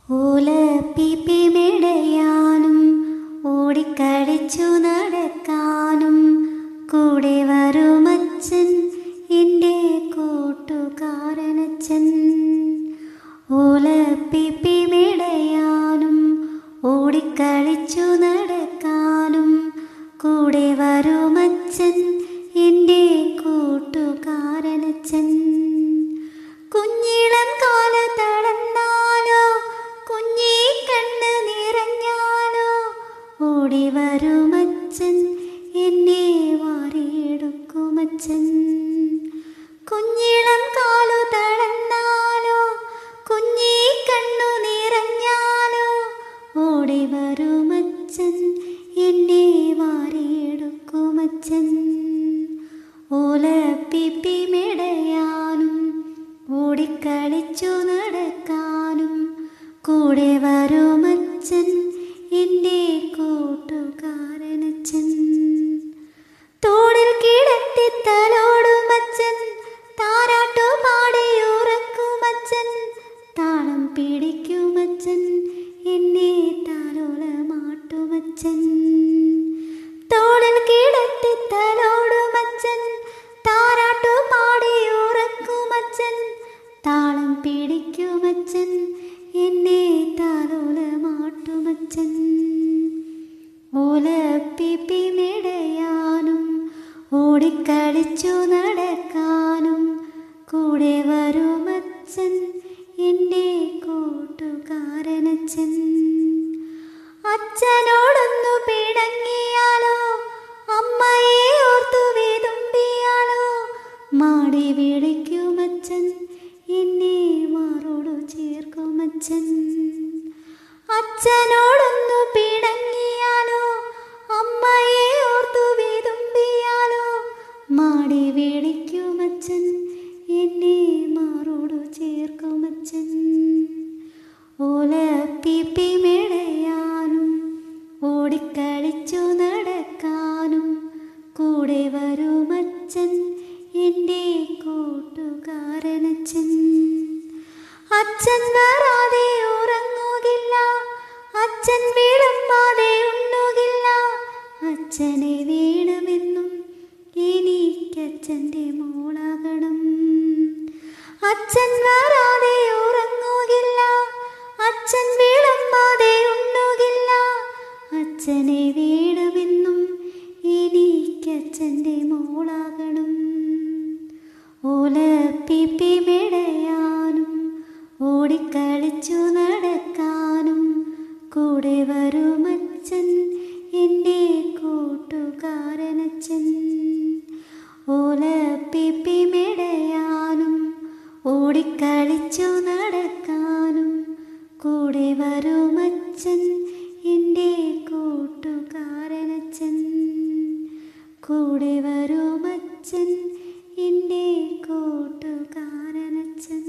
ഓലപ്പിപ്പി മെടയാനും ഓടിക്കളിച്ചു നടക്കാനും കൂടെ വരുമച്ചൻ, എൻ്റെ കൂട്ടുകാരനച്ചൻ. ഓലപ്പിപ്പി മെടയാനും ഓടിക്കളിച്ചു നടക്കാനും കൂടെ വരുമച്ചൻ, എൻ്റെ കൂട്ടുകാരനച്ചൻ. കുഞ്ഞിളം കാല തളർന്നാലോ കുഞ്ഞി കണ്ണ് നിറഞ്ഞാലോ ഓടി വരുമച്ചൻ, എന്നെ വാരിയെടുക്കുമച്ചൻ. കുഞ്ഞിളം കാലു തളർന്നാലോ കുഞ്ഞി കണ്ണു നിറഞ്ഞാലോ ഓടി വരുമച്ചൻ, എന്നെ വാരിയെടുക്കുമച്ചൻ. ഓലപ്പിപ്പി മെടയാനും ഓടിക്കളിച്ചു നടക്കാനും കൂടെ വരുമച്ചൻ, എൻ്റെ കൂട്ടുകാരനച്ചൻ. തോടിൽ കിടത്തി തലോടുമച്ചൻ, താരാട്ടു പാടി ഉറക്കുമച്ചൻ, താളം പിടിക്കുമച്ചൻ, എന്നെ താലോലമാട്ടുമച്ചൻ. തോടിൽ കിടത്തി തലോടുമച്ചൻ, താരാട്ടു പാടി ഉറക്കുമച്ചൻ, താളം പിടിക്കുമച്ചൻ, എന്നെ താലോലമാട്ടുമച്ചൻ. ഓലപ്പിപ്പി മെടയാനും ഓടിക്കളിച്ചു നടക്കാനും കൂടെ വരുമച്ചൻ, എൻ്റെ കൂട്ടുകാരനച്ചൻ. അച്ഛനോടൊന്നു പിണങ്ങിയാലോ അമ്മയെ ഓർത്തു വിതുമ്പിയാലോ മാടി വിളിക്കുമച്ചൻ, എന്നെ മാറോടു ചേർക്കുമച്ചൻ. അച്ഛനോടൊന്നു പിണങ്ങിയാലോ അമ്മയെ ഓർത്തു വിതുമ്പിയാലോ മാടി വിളിക്കുമച്ചൻ, എന്നെ മാറോടു ചേർക്കുമച്ചൻ. ഓലപ്പിപ്പി മെടയാനും ഓടിക്കളിച്ചു നടക്കാനും കൂടെ വരുമച്ചൻ, എൻ്റെ കൂട്ടുകാരനച്ചൻ. അച്ഛൻ വരാതെ ഉറങ്ങുകില്ല, അച്ഛൻ വിളമ്പാതെ ഉണ്ണുകില്ല, അച്ഛനെ വേണമെന്നും എനിക്കച്ഛൻ്റെ മോളാകണം. അച്ഛൻ വരാതെ ഉറങ്ങുകില്ല, അച്ഛൻ വിളമ്പാതെ ഉണ്ണുകില്ല, അച്ഛനെ വേണമെന്നും എനിക്കച്ഛൻ്റെ മോളാകണം. ഓലപ്പിപ്പി മെടയാനും ഓടിക്കളിച്ചു നടക്കാനും കൂടെ വരുമച്ചൻ, എൻ്റെ കൂട്ടുകാരനച്ചൻ. ഓലപ്പിപ്പി മെടയാനും ഓടിക്കളിച്ചു നടക്കാനും കൂടെ വരുമച്ചൻ, എൻ്റെ കൂട്ടുകാരനച്ചൻ. കൂടെ വരുമച്ചൻ, എൻ്റെ കൂട്ടുകാരനച്ചൻ.